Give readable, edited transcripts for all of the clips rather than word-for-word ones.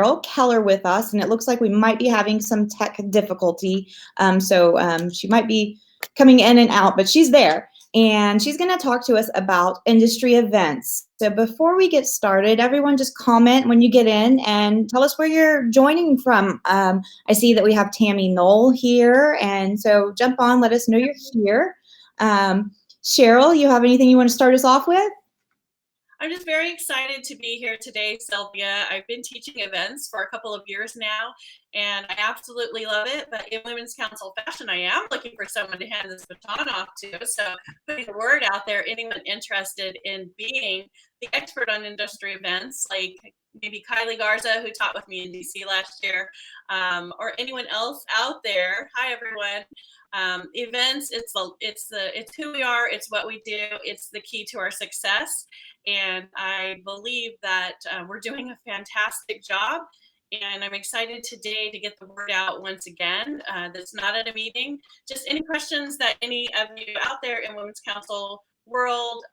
Cheryl Keller with us, and it looks like we might be having some tech difficulty. So she might be coming in and out, but she's there. And she's going to talk to us about industry events. So before we get started, everyone just comment when you get in and tell us where you're joining from. I see that we have Tammy Knoll here, and so jump on, let us know you're here. Cheryl, you have anything you want to start us off with? I'm just very excited to be here today, Sylvia. I've been teaching events for a couple of years now, and I absolutely love it. But in Women's Council fashion, I am looking for someone to hand this baton off to. So putting the word out there, anyone interested in being the expert on industry events, like maybe Kylie Garza, who taught with me in DC last year, or anyone else out there. Hi, everyone. Events, it's who we are, it's what we do, it's the key to our success. And I believe that we're doing a fantastic job. And I'm excited today to get the word out once again. That's not at a meeting. Just any questions that any of you out there in Women's Council world,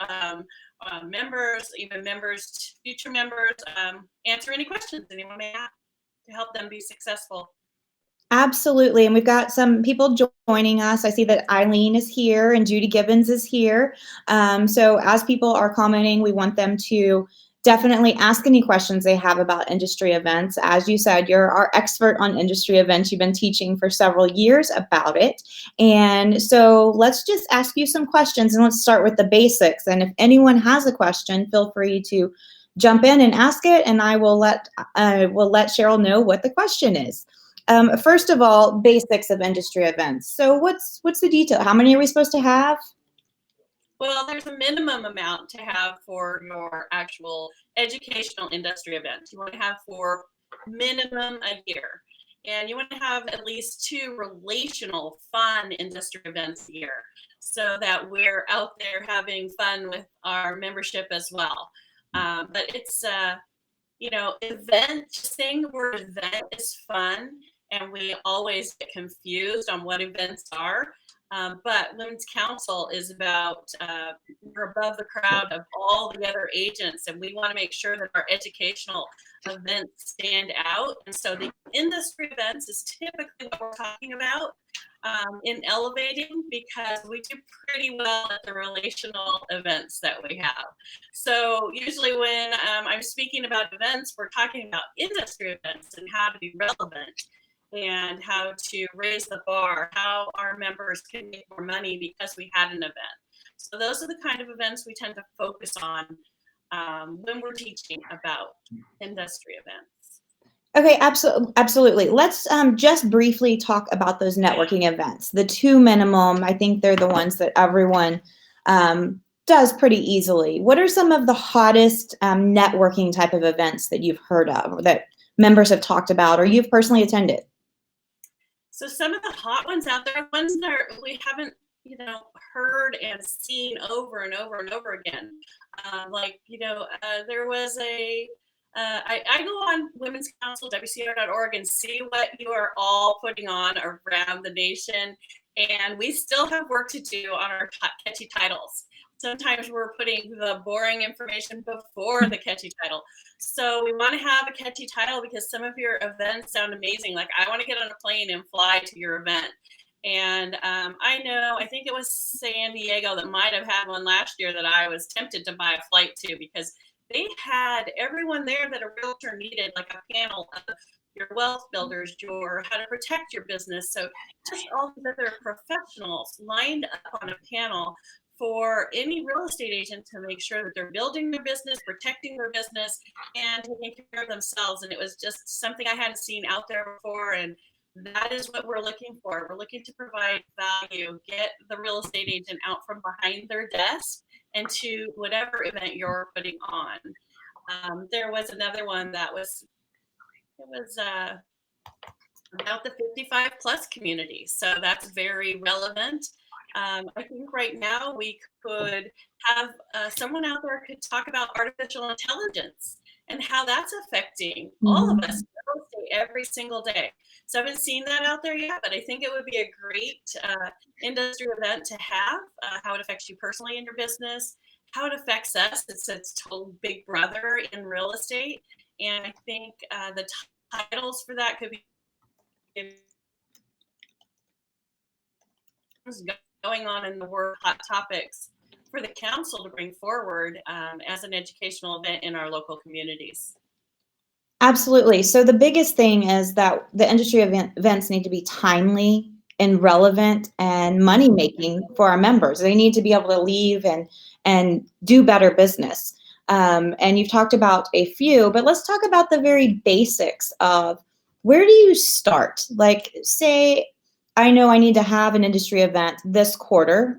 members, even members, future members, answer any questions anyone may have to help them be successful. Absolutely. And we've got some people joining us. I see that Eileen is here and Judy Gibbons is here. So as people are commenting, we want them to definitely ask any questions they have about industry events. As you said, you're our expert on industry events. You've been teaching for several years about it. And so let's just ask you some questions, and let's start with the basics. And if anyone has a question, feel free to jump in and ask it, and I will let Cheryl know what the question is. First of all, basics of industry events. So what's the detail? How many are we supposed to have? Well, there's a minimum amount to have for your actual educational industry event. You want to have for minimum a year. And you want to have at least 2 relational fun industry events a year so that we're out there having fun with our membership as well. But it's, event, just saying the word event is fun. And we always get confused on what events are. But Women's Council is about, we're above the crowd of all the other agents, and we want to make sure that our educational events stand out. And so the industry events is typically what we're talking about in elevating, because we do pretty well at the relational events that we have. So usually when I'm speaking about events, we're talking about industry events and how to be relevant and how to raise the bar, how our members can make more money because we had an event. So those are the kind of events we tend to focus on when we're teaching about industry events. Okay, absolutely. Let's just briefly talk about those networking events. The 2 minimum, I think they're the ones that everyone does pretty easily. What are some of the hottest networking type of events that you've heard of, or that members have talked about, or you've personally attended? So some of the hot ones out there, ones that we haven't, heard and seen over and over and over again. There was I go on Women's Council, WCR.org, and see what you are all putting on around the nation. And we still have work to do on our catchy titles. Sometimes we're putting the boring information before the catchy title. So we want to have a catchy title because some of your events sound amazing. Like, I want to get on a plane and fly to your event. And I think it was San Diego that might have had one last year that I was tempted to buy a flight to, because they had everyone there that a realtor needed, like a panel of your wealth builders, your how to protect your business. So just all the other professionals lined up on a panel for any real estate agent to make sure that they're building their business, protecting their business, and taking care of themselves. And it was just something I hadn't seen out there before. And that is what we're looking for. We're looking to provide value, get the real estate agent out from behind their desk and to whatever event you're putting on. There was another one that was about the 55 plus community. So that's very relevant. I think right now we could have someone out there could talk about artificial intelligence and how that's affecting all of us every single day. So I haven't seen that out there yet, but I think it would be a great industry event to have, how it affects you personally in your business, how it affects us. It's total big brother in real estate. And I think the titles for that could be going on in the world, hot topics for the council to bring forward as an educational event in our local communities. Absolutely. So the biggest thing is that the industry events need to be timely and relevant and money making for our members. They need to be able to leave and do better business. And you've talked about a few, but let's talk about the very basics of where do you start? Like, say, I know I need to have an industry event this quarter.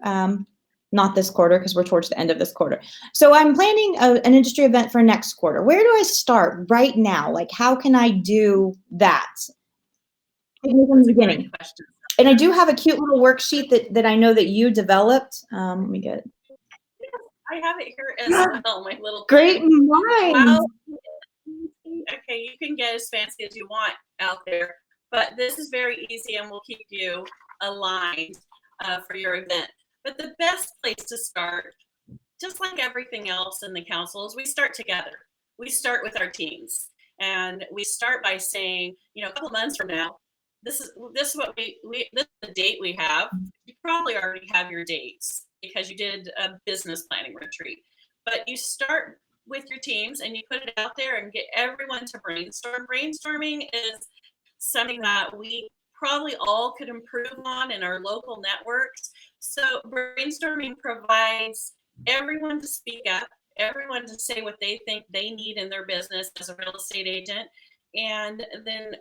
Not this quarter because we're towards the end of this quarter. So I'm planning an industry event for next quarter. Where do I start right now? Like, how can I do that? From the beginning. And I do have a cute little worksheet that I know that you developed. Let me get it. I have it here as well, my little great mind. Wow. Okay, you can get as fancy as you want out there, but this is very easy and will keep you aligned for your event. But the best place to start, just like everything else in the council, is we start together. We start with our teams, and we start by saying, you know, a couple of months from now, this is what this is the date we have. You probably already have your dates because you did a business planning retreat, but you start with your teams and you put it out there and get everyone to brainstorm. Brainstorming is something that we probably all could improve on in our local networks. So brainstorming provides everyone to speak up, everyone to say what they think they need in their business as a real estate agent. And then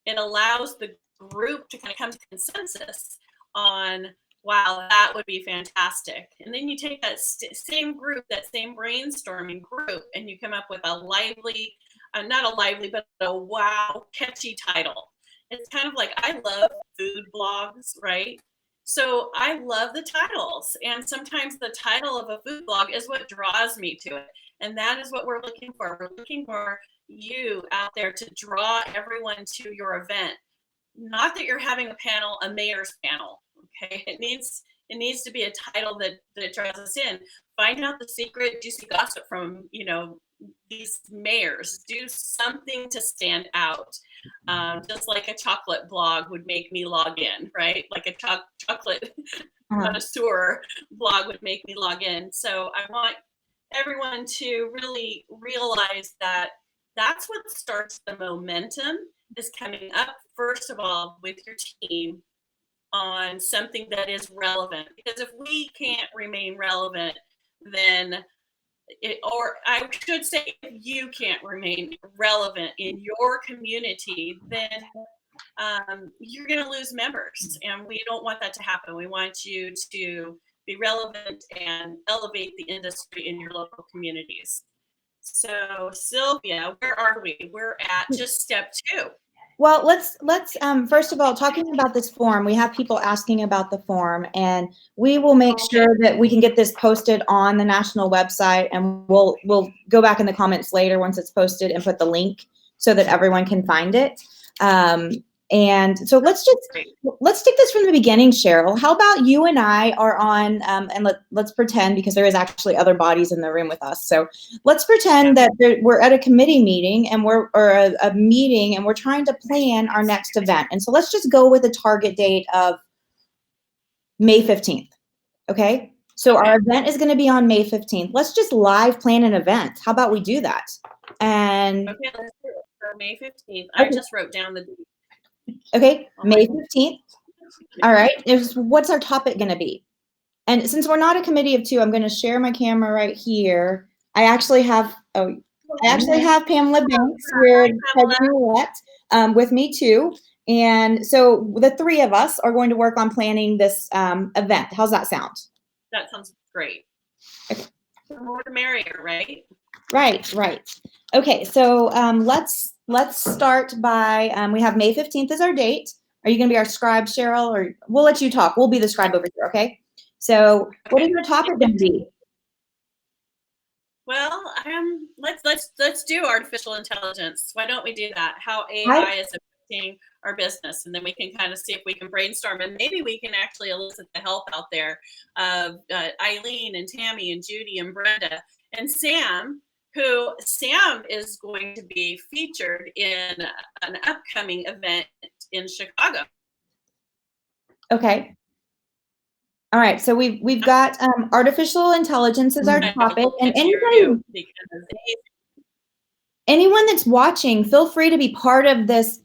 it allows the group to kind of come to consensus on, wow, that would be fantastic. And then you take that same group, that same brainstorming group, and you come up with a lively, not a lively, but a wow, catchy title. It's kind of like, I love food blogs, right? So I love the titles. And sometimes the title of a food blog is what draws me to it. And that is what we're looking for. We're looking for you out there to draw everyone to your event. Not that you're having a panel, a mayor's panel. Okay, it needs to be a title that draws us in. Find out the secret juicy gossip from, you know, these mayors. Do something to stand out. Just like a chocolate blog would make me log in, right? Like a chocolate connoisseur blog would make me log in. So I want everyone to really realize that that's what starts the momentum, is coming up first of all with your team on something that is relevant. Because if we can't remain relevant, then or I should say, if you can't remain relevant in your community, then you're going to lose members, and we don't want that to happen. We want you to be relevant and elevate the industry in your local communities. So Sylvia, where are we? We're at just step 2. Well, let's first of all, talking about this form, we have people asking about the form, and we will make sure that we can get this posted on the national website, and we'll go back in the comments later once it's posted and put the link so that everyone can find it. And so let's take this from the beginning, Cheryl. How about you and I are on, and let's pretend, because there is actually other bodies in the room with us. So let's pretend that we're at a committee meeting and or a meeting, and we're trying to plan our next event. And so let's just go with a target date of May 15th. Okay. So our event is going to be on May 15th. Let's just live plan an event. How about we do that? And okay, let's do it for May 15th. I just wrote down the date. Okay, May 15th. All right, what's our topic going to be? And since we're not a committee of 2, I'm going to share my camera right here. I actually have Pamela Banks here with me too. And so the 3 of us are going to work on planning this event. How's that sound? That sounds great. Okay. The more the merrier, right? Right. Okay, so let's start by, we have May 15th as our date. Are you going to be our scribe, Cheryl, or we'll let you talk? We'll be the scribe over here, okay? So what is your topic going to be? Well, let's do artificial intelligence. Why don't we do that? How AI is affecting our business, and then we can kind of see if we can brainstorm, and maybe we can actually elicit the help out there of Eileen and Tammy and Judy and Brenda and Sam, who Sam is going to be featured in an upcoming event in Chicago. Okay. All right. So we've got artificial intelligence as our topic, and anyone that's watching, feel free to be part of this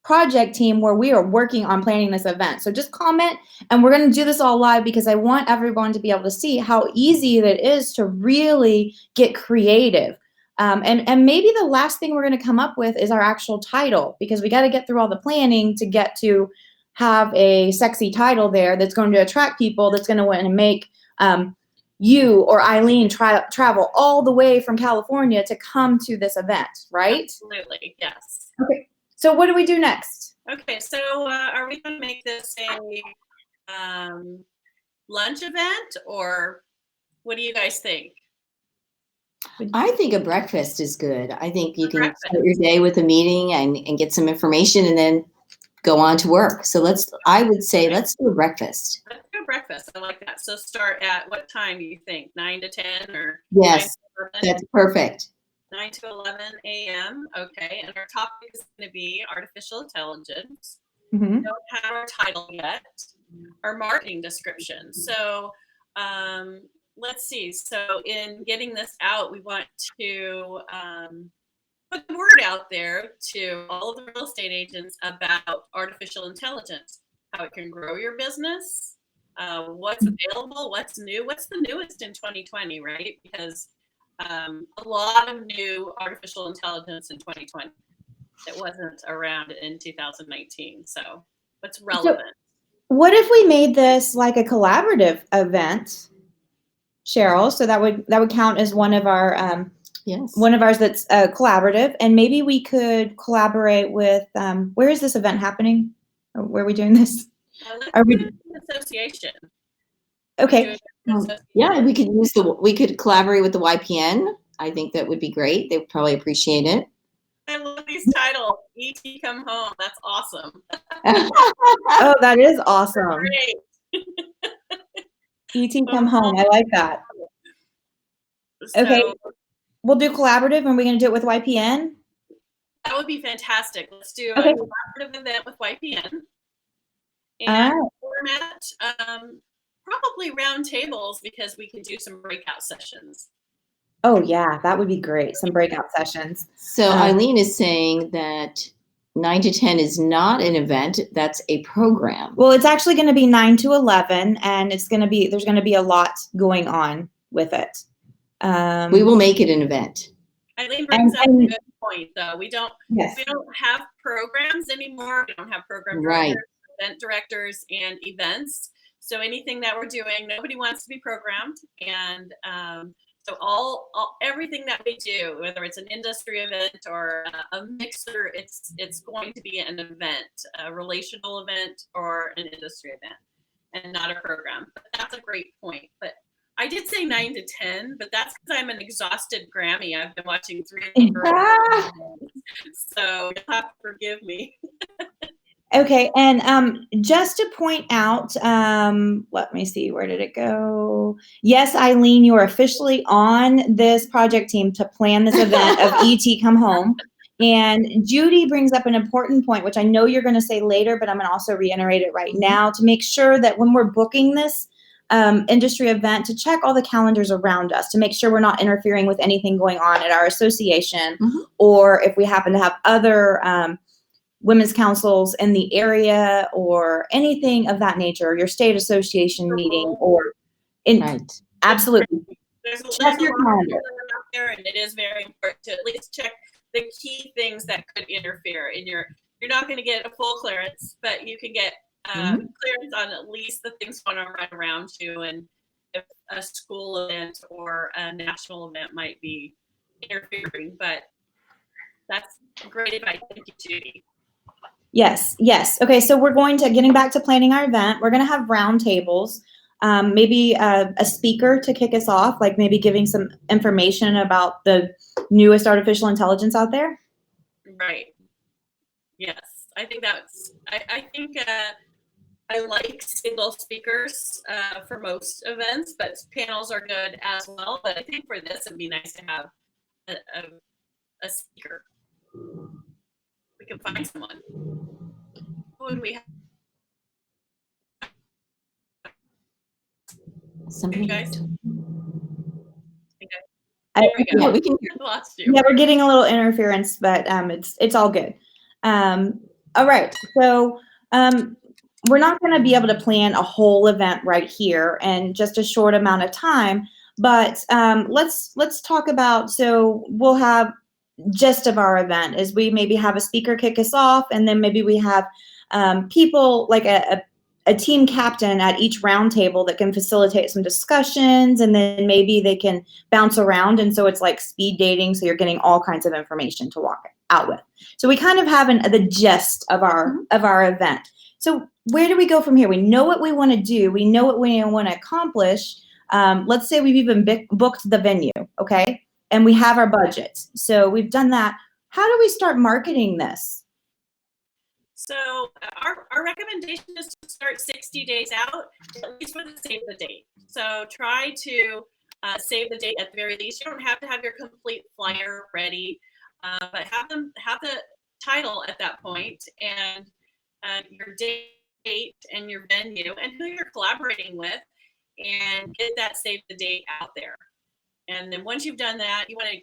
project team where we are working on planning this event. So just comment, and we're going to do this all live because I want everyone to be able to see how easy it is to really get creative. And maybe the last thing we're going to come up with is our actual title, because we got to get through all the planning to get to have a sexy title there that's going to attract people, that's going to want to make you or Eileen travel all the way from California to come to this event, right? Absolutely, yes. Okay. So what do we do next? Okay, so are we going to make this a lunch event, or what do you guys think? I think a breakfast is good. I think you can start your day with a meeting and get some information and then go on to work. So I would say let's do a breakfast. Let's do a breakfast. I like that. So start at what time do you think? 9 to 10 or? Yes, that's perfect. 9 to 11 a.m. Okay, and our topic is going to be artificial intelligence. Mm-hmm. We don't have our title yet, our marketing description. So let's see. So in getting this out, we want to put the word out there to all of the real estate agents about artificial intelligence, how it can grow your business, what's available, what's new, what's the newest in 2020, right? Because a lot of new artificial intelligence in 2020 that wasn't around in 2019. So what's relevant? So what if we made this like a collaborative event, Cheryl? So that would count as one of our yes, one of ours that's collaborative, and maybe we could collaborate with where is this event happening? Or where are we doing this? Are we an association? Okay. Yeah, we could collaborate with the YPN. I think that would be great. They would probably appreciate it. I love these titles. ET Come Home. That's awesome. Oh, that is awesome. Great. ET Come Home. I like that. Okay. We'll do collaborative, and we're going to do it with YPN? That would be fantastic. Let's do a collaborative event with YPN. And format, probably round tables, because we can do some breakout sessions. Oh, yeah, that would be great. Some breakout sessions. So Eileen is saying that 9 to 10 is not an event. That's a program. Well, it's actually going to be 9 to 11, and there's going to be a lot going on with it. We will make it an event. Eileen brings up a good point, though. We don't have programs anymore. We don't have program directors, event directors, and events. So anything that we're doing, nobody wants to be programmed. And so everything that we do, whether it's an industry event or a mixer, it's going to be an event, a relational event or an industry event, and not a program. But that's a great point. But I did say 9 to 10, but that's because I'm an exhausted Grammy. I've been watching 3 of them. So you'll have to forgive me. Okay, and just to point out, let me see, where did it go? Yes, Eileen, you are officially on this project team to plan this event of ET Come Home. And Judy brings up an important point, which I know you're going to say later, but I'm going to also reiterate it right now, to make sure that when we're booking this industry event, to check all the calendars around us, to make sure we're not interfering with anything going on at our association, or if we happen to have other women's councils in the area or anything of that nature, your state association meeting, or absolutely. Check your calendar out there, and it is very important to at least check the key things that could interfere. And you're not going to get a full clearance, but you can get clearance on at least the things going on right around you, and if a school event or a national event might be interfering. But that's great advice. Thank you, Judy. Yes. Okay, so we're getting back to planning our event. We're going to have round tables, maybe a speaker to kick us off, like maybe giving some information about the newest artificial intelligence out there. Right. Yes, I think I like single speakers for most events, but panels are good as well. But I think for this, it'd be nice to have a speaker. We can find someone. Who would we have? Somebody. You guys? There we go. Yeah, we can. Lost you. Yeah, we're getting a little interference, but it's all good. All right, so we're not going to be able to plan a whole event right here in just a short amount of time, but let's talk about. So we'll have gist of our event is we maybe have a speaker kick us off, and then maybe we have people like a team captain at each round table that can facilitate some discussions, and then maybe they can bounce around. And so it's like speed dating. So you're getting all kinds of information to walk out with. So we kind of have the gist of our event. So where do we go from here? We know what we want to do. We know what we want to accomplish. Let's say we've even booked the venue, okay? And we have our budgets. So we've done that. How do we start marketing this? So our recommendation is to start 60 days out, at least for the save the date. So try to save the date at the very least. You don't have to have your complete flyer ready, but have the title at that point, and your date and your venue and who you're collaborating with, and get that save the date out there. And then once you've done that, you want to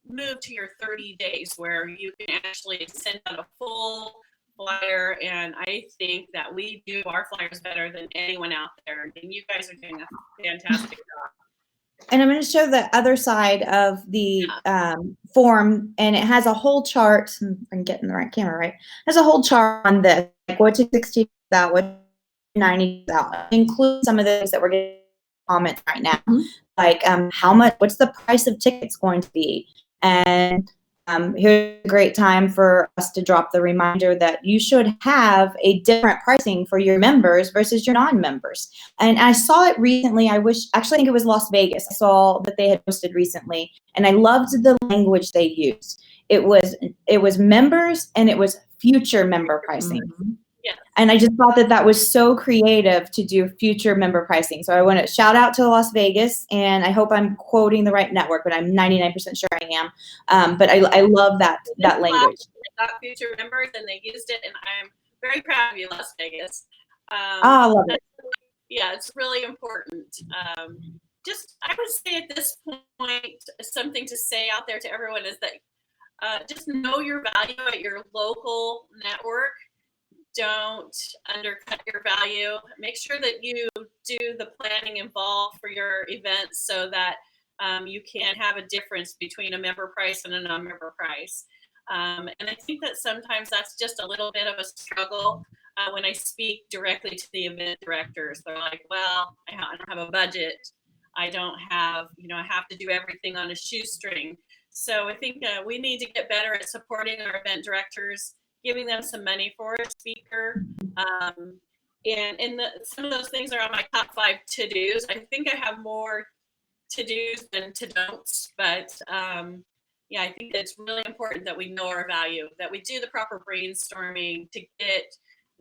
move to your 30 days where you can actually send out a full flyer. And I think that we do our flyers better than anyone out there. And you guys are doing a fantastic job. And I'm going to show the other side of the form, and it has a whole chart. If I can get in the right camera, right? It has a whole chart on this, like what to 60 out, what 90 out. Include some of the things that we're getting comments right now, like how much, what's the price of tickets going to be? And here's a great time for us to drop the reminder that you should have a different pricing for your members versus your non-members. And I saw it recently. I think it was Las Vegas. I saw that they had posted recently, and I loved the language they used. It was members and it was future member pricing. Yeah. And I just thought that was so creative to do future member pricing. So I want to shout out to Las Vegas, and I hope I'm quoting the right network, but I'm 99% sure I am. But I love that language. They got future members, and they used it, and I'm very proud of you, Las Vegas. I love it. Yeah, it's really important. Just, I would say at this point, something to say out there to everyone is that just know your value at your local network. Don't undercut your value. Make sure that you do the planning involved for your events so that you can have a difference between a member price and a non-member price. And I think that sometimes that's just a little bit of a struggle when I speak directly to the event directors. They're like, well, I don't have a budget. I don't have, I have to do everything on a shoestring. So I think we need to get better at supporting our event directors, giving them some money for a speaker. And some of those things are on my top 5 to-dos. I think I have more to-dos than to-don'ts, but yeah, I think it's really important that we know our value, that we do the proper brainstorming to get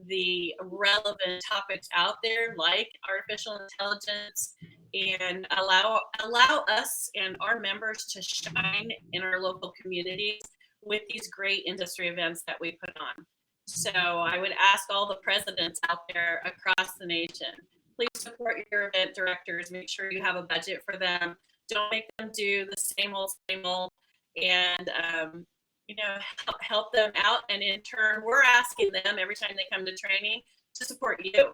the relevant topics out there, like artificial intelligence, and allow us and our members to shine in our local communities with these great industry events that we put on. So I would ask all the presidents out there across the nation, please support your event directors. Make sure you have a budget for them. Don't make them do the same old, and help them out. And in turn, we're asking them every time they come to training to support you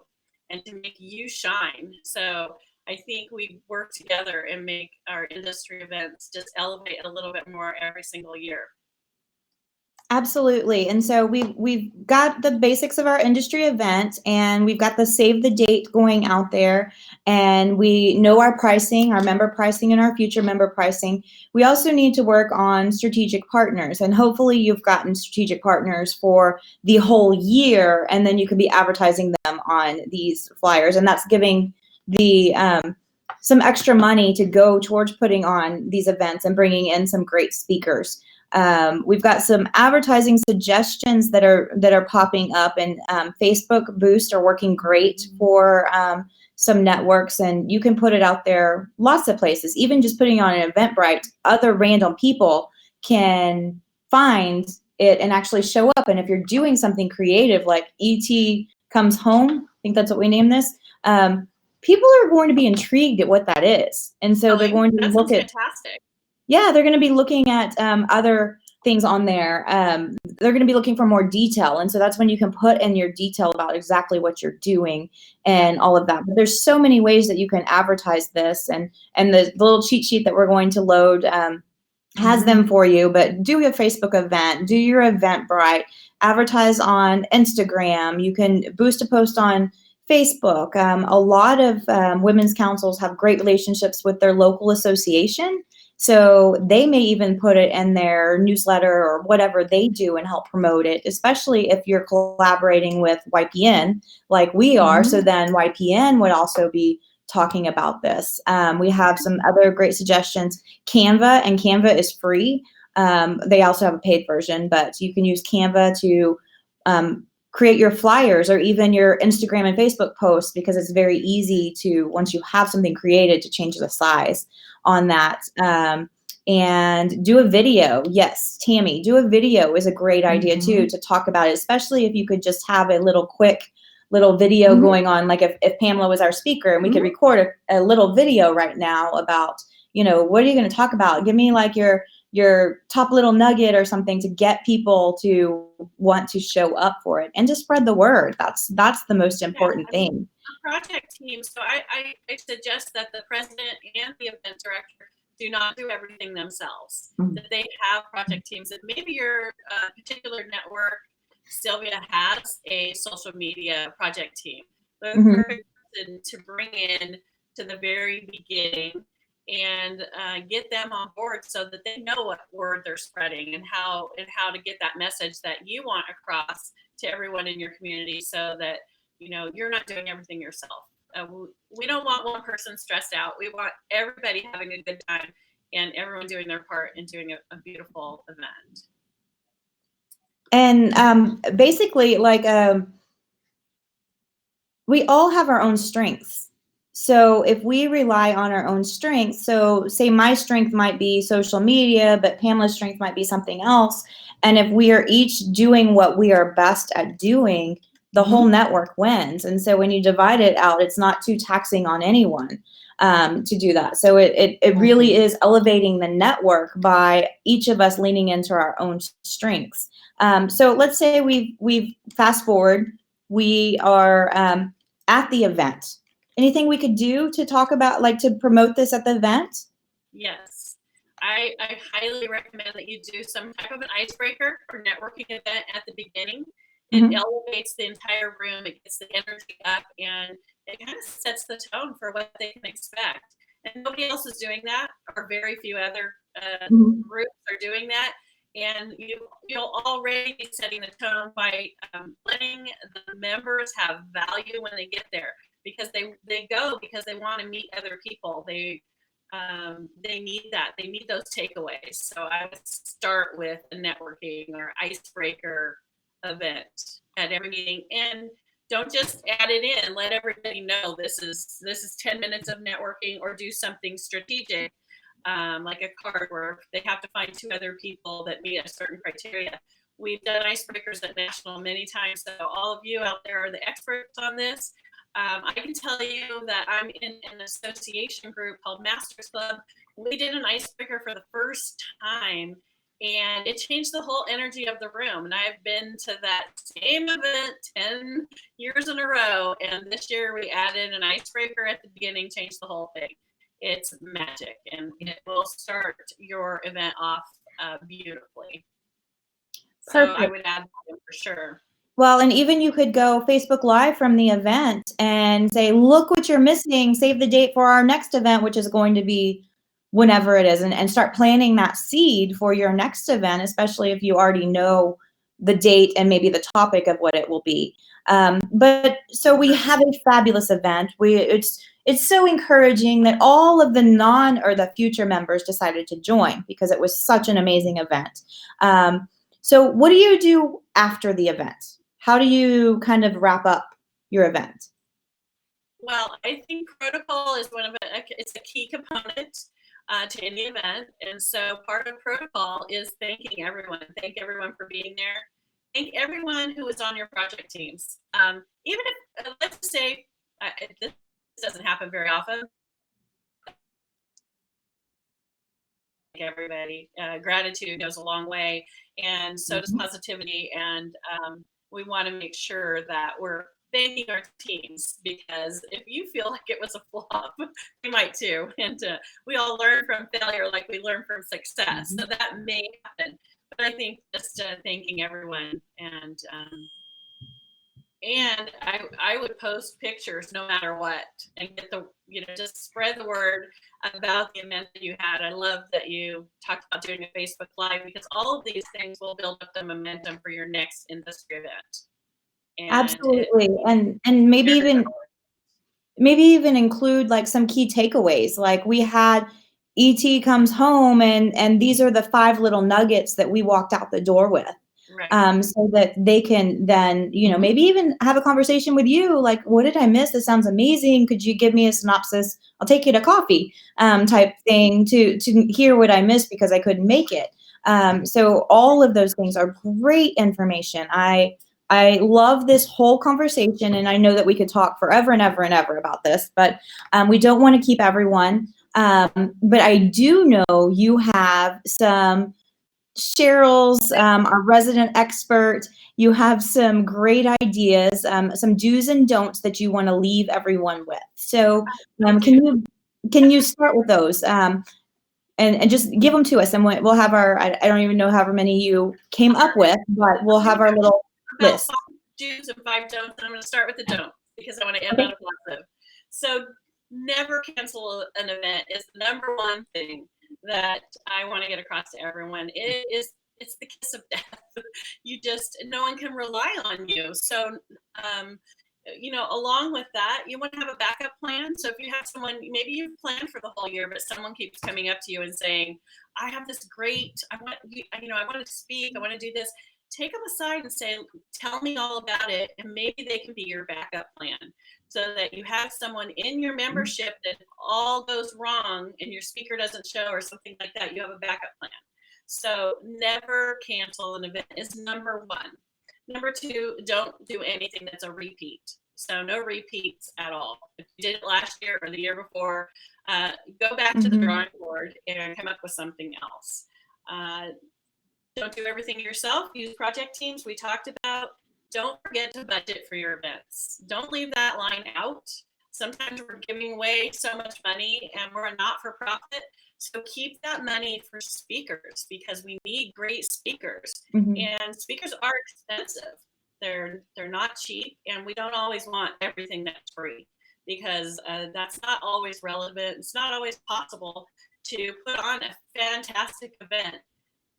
and to make you shine. So I think we work together and make our industry events just elevate a little bit more every single year. Absolutely. And so we've got the basics of our industry event, and we've got the save the date going out there, and we know our pricing, our member pricing and our future member pricing. We also need to work on strategic partners, and hopefully you've gotten strategic partners for the whole year, and then you can be advertising them on these flyers, and that's giving the some extra money to go towards putting on these events and bringing in some great speakers. We've got some advertising suggestions that are popping up, and Facebook Boost are working great for some networks, and you can put it out there lots of places. Even just putting on an Eventbrite, other random people can find it and actually show up. And if you're doing something creative like ET Comes Home, I think that's what we named this, people are going to be intrigued at what that is. And so they're going to That look sounds at, fantastic. yeah, they're going to be looking at other things on there. They're going to be looking for more detail. And so that's when you can put in your detail about exactly what you're doing and all of that. But there's so many ways that you can advertise this. And the little cheat sheet that we're going to load has them for you. But do your Facebook event, do your Eventbrite, advertise on Instagram. You can boost a post on Facebook. A lot of women's councils have great relationships with their local association. So they may even put it in their newsletter or whatever they do and help promote it, especially if you're collaborating with YPN like we are. So then YPN would also be talking about this. We have some other great suggestions. Canva, and Canva is free. They also have a paid version, but you can use Canva to create your flyers or even your Instagram and Facebook posts, because it's very easy to, once you have something created, to change the size on that. And do a video. Yes, Tammy, do a video is a great idea too, to talk about it, especially if you could just have a quick video going on. Like if Pamela was our speaker and we could record a little video right now about, what are you going to talk about? Give me like your top little nugget or something to get people to want to show up for it and to spread the word. That's the most important thing. Project team. So I suggest that the president and the event director do not do everything themselves. That they have project teams. That maybe your particular network, Sylvia, has a social media project team. The perfect person to bring in to the very beginning and get them on board so that they know what word they're spreading and how to get that message that you want across to everyone in your community, so that you're not doing everything yourself. We don't want one person stressed out. We want everybody having a good time and everyone doing their part and doing a beautiful event. And basically, we all have our own strengths. So if we rely on our own strengths, so say my strength might be social media, but Pamela's strength might be something else. And if we are each doing what we are best at doing, the whole network wins. And so when you divide it out, it's not too taxing on anyone to do that. So it really is elevating the network by each of us leaning into our own strengths. So let's say we've fast forward, we are at the event. Anything we could do to talk about, to promote this at the event? Yes. I highly recommend that you do some type of an icebreaker or networking event at the beginning. It elevates the entire room. It gets the energy up, and it kind of sets the tone for what they can expect. And nobody else is doing that, or very few other groups are doing that. And you'll already be setting the tone by letting the members have value when they get there. Because they go because they want to meet other people. They need that. They need those takeaways. So I would start with a networking or icebreaker event at every meeting, and don't just add it in. Let everybody know this is 10 minutes of networking, or do something strategic, like a card where they have to find 2 other people that meet a certain criteria. We've done icebreakers at National many times, so all of you out there are the experts on this. I can tell you that I'm in an association group called Masters Club. We did an icebreaker for the first time, and it changed the whole energy of the room. And I've been to that same event 10 years in a row. And this year we added an icebreaker at the beginning, changed the whole thing. It's magic, and it will start your event off beautifully. Perfect. So I would add that in for sure. Well, and even you could go Facebook Live from the event and say, look what you're missing, save the date for our next event, which is going to be whenever it is, and start planting that seed for your next event, especially if you already know the date and maybe the topic of what it will be. But so we have a fabulous event. It's so encouraging that all of the future members decided to join, because it was such an amazing event. So what do you do after the event? How do you kind of wrap up your event? Well, I think protocol is it's a key component. to any event. And so part of protocol is thanking everyone. Thank everyone for being there. Thank everyone who is on your project teams. Even if, let's just say, this doesn't happen very often. Everybody, gratitude goes a long way, and so does positivity. And we want to make sure that we're thanking our teams, because if you feel like it was a flop, we might too. And we all learn from failure like we learn from success. So that may happen. But I think just thanking everyone, and I would post pictures no matter what, and get the, just spread the word about the event that you had. I love that you talked about doing a Facebook Live, because all of these things will build up the momentum for your next industry event. And Absolutely. And maybe even include like some key takeaways. Like we had ET comes home and these are the 5 little nuggets that we walked out the door with. Right. So that they can then, maybe even have a conversation with you. Like, what did I miss? This sounds amazing. Could you give me a synopsis? I'll take you to coffee, type thing to hear what I missed because I couldn't make it. So all of those things are great information. I love this whole conversation, and I know that we could talk forever and ever and ever about this, but we don't want to keep everyone. But I do know you have some Cheryl's our resident expert. You have some great ideas, some do's and don'ts that you want to leave everyone with. So can you start with those and just give them to us, and we'll have our I don't even know however many you came up with, but we'll have our little list. 5 do's and 5 don'ts. And I'm going to start with the don't, because I want to end on a positive. So never cancel an event is the number one thing that I want to get across to everyone. It's the kiss of death. No one can rely on you. So, along with that, you want to have a backup plan. So if you have someone, maybe you've planned for the whole year, but someone keeps coming up to you and saying, I have this great, I want to speak, I want to do this. Take them aside and say, tell me all about it. And maybe they can be your backup plan, so that you have someone in your membership that if all goes wrong and your speaker doesn't show or something like that, you have a backup plan. So never cancel an event is number one. Number 2, don't do anything that's a repeat. So no repeats at all. If you did it last year or the year before, go back to the drawing board and come up with something else. Don't do everything yourself. Use project teams. We talked about. Don't forget to budget for your events. Don't leave that line out. Sometimes we're giving away so much money and we're a not-for-profit. So keep that money for speakers, because we need great speakers. And speakers are expensive. They're not cheap, and we don't always want everything that's free, because that's not always relevant. It's not always possible to put on a fantastic event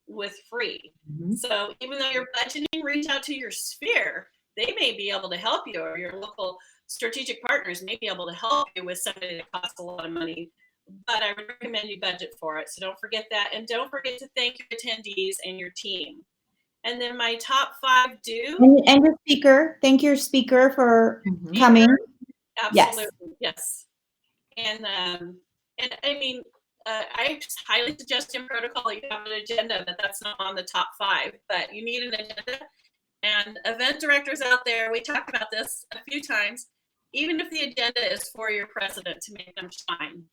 with free. So even though you're budgeting, reach out to your sphere. They may be able to help you, or your local strategic partners may be able to help you with something that costs a lot of money. But I would recommend you budget for it. So don't forget that. And don't forget to thank your attendees and your team. And then my top 5 do. And your speaker. Thank your speaker for coming. Absolutely. Yes. And I mean, I highly suggest in protocol you have an agenda, but that's not on the top 5. But you need an agenda. And event directors out there, we talked about this a few times. Even if the agenda is for your president to make them shine,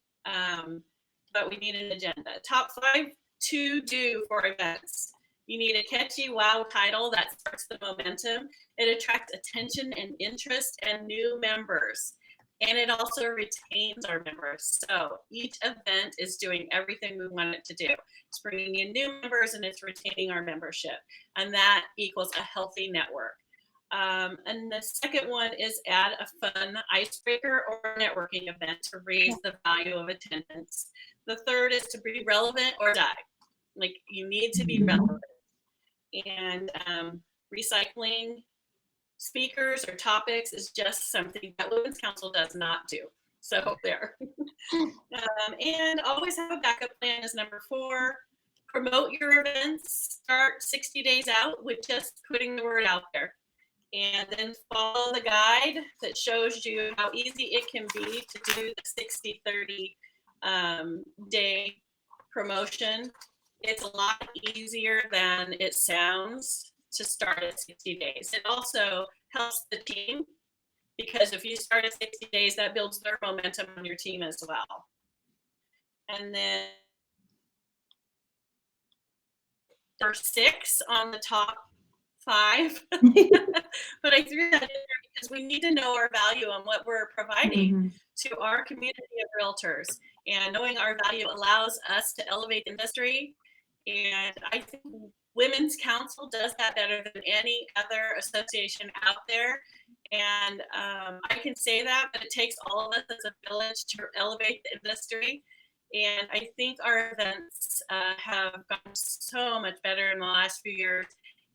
but we need an agenda. Top 5 to do for events. You need a catchy wow title that starts the momentum. It attracts attention and interest and new members. And it also retains our members. So each event is doing everything we want it to do. It's bringing in new members and it's retaining our membership. And that equals a healthy network. And the second one is add a fun icebreaker or networking event to raise the value of attendance. The third is to be relevant or die. Like, you need to be relevant. And recycling speakers or topics is just something that Women's Council does not do. So there. And always have a backup plan is number 4. Promote your events. Start 60 days out with just putting the word out there. And then follow the guide that shows you how easy it can be to do the 60-30 day promotion, it's a lot easier than it sounds to start at 60 days. It also helps the team, because if you start at 60 days, that builds their momentum on your team as well. And then there's 6 on the top 5, but I threw that in there because we need to know our value and what we're providing to our community of realtors. And knowing our value allows us to elevate the industry. And I think Women's Council does that better than any other association out there. And I can say that, but it takes all of us as a village to elevate the industry. And I think our events have gotten so much better in the last few years.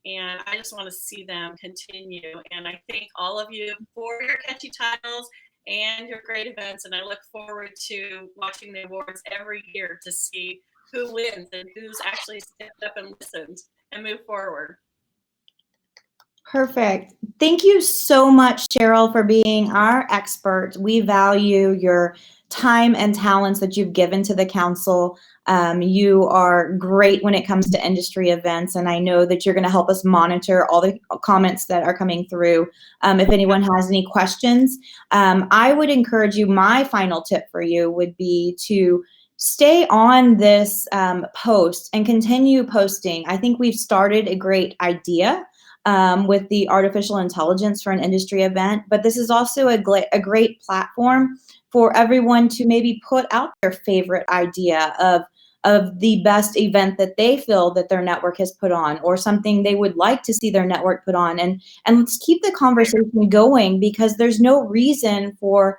And I just want to see them continue. And I thank all of you for your catchy titles and your great events. And I look forward to watching the awards every year to see who wins and who's actually stepped up and listened and moved forward. Perfect. Thank you so much, Cheryl, for being our expert. We value your time and talents that you've given to the council. You are great when it comes to industry events, and I know that you're going to help us monitor all the comments that are coming through. If anyone has any questions, I would encourage you, my final tip for you would be to stay on this post and continue posting. I think we've started a great idea with the artificial intelligence for an industry event, but this is also a great platform for everyone to maybe put out their favorite idea of the best event that they feel that their network has put on, or something they would like to see their network put on. And let's keep the conversation going, because there's no reason for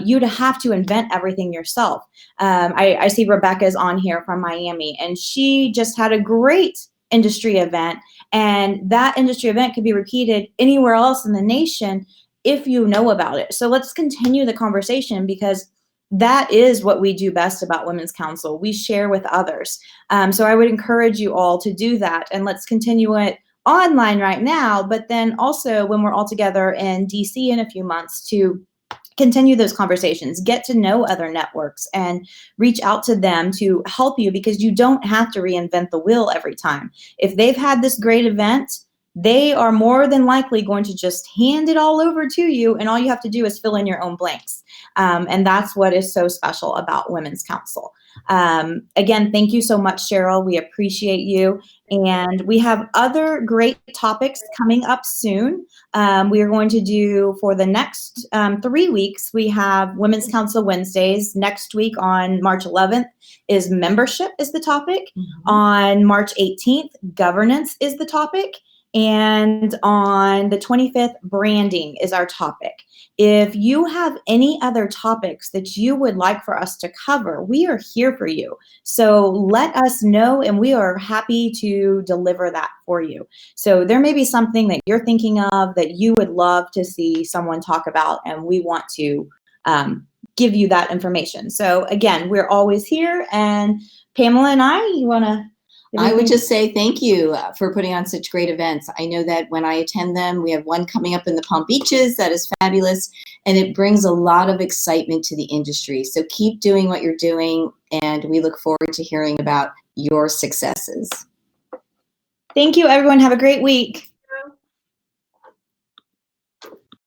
you to have to invent everything yourself. I see Rebecca's on here from Miami, and she just had a great industry event, and that industry event could be repeated anywhere else in the nation if you know about it. So let's continue the conversation, because that is what we do best about Women's Council. We share with others. So I would encourage you all to do that, and let's continue it online right now, but then also when we're all together in DC in a few months, to continue those conversations, get to know other networks, and reach out to them to help you, because you don't have to reinvent the wheel every time. If they've had this great event, they are more than likely going to just hand it all over to you, and all you have to do is fill in your own blanks. And that's what is so special about Women's Council. Again, thank you so much, Cheryl. We appreciate you. And we have other great topics coming up soon. We are going to do, for the next 3 weeks, we have Women's Council Wednesdays. Next week on March 11th is membership is the topic. On March 18th, governance is the topic. And on the 25th, branding is our topic. If you have any other topics that you would like for us to cover, we are here for you. So let us know, and we are happy to deliver that for you. So there may be something that you're thinking of that you would love to see someone talk about, and we want to give you that information. So again, we're always here. And Pamela and you want to... I would just say thank you for putting on such great events. I know that when I attend them, we have one coming up in the Palm Beaches that is fabulous, and it brings a lot of excitement to the industry. So keep doing what you're doing, and we look forward to hearing about your successes. Thank you, everyone. Have a great week.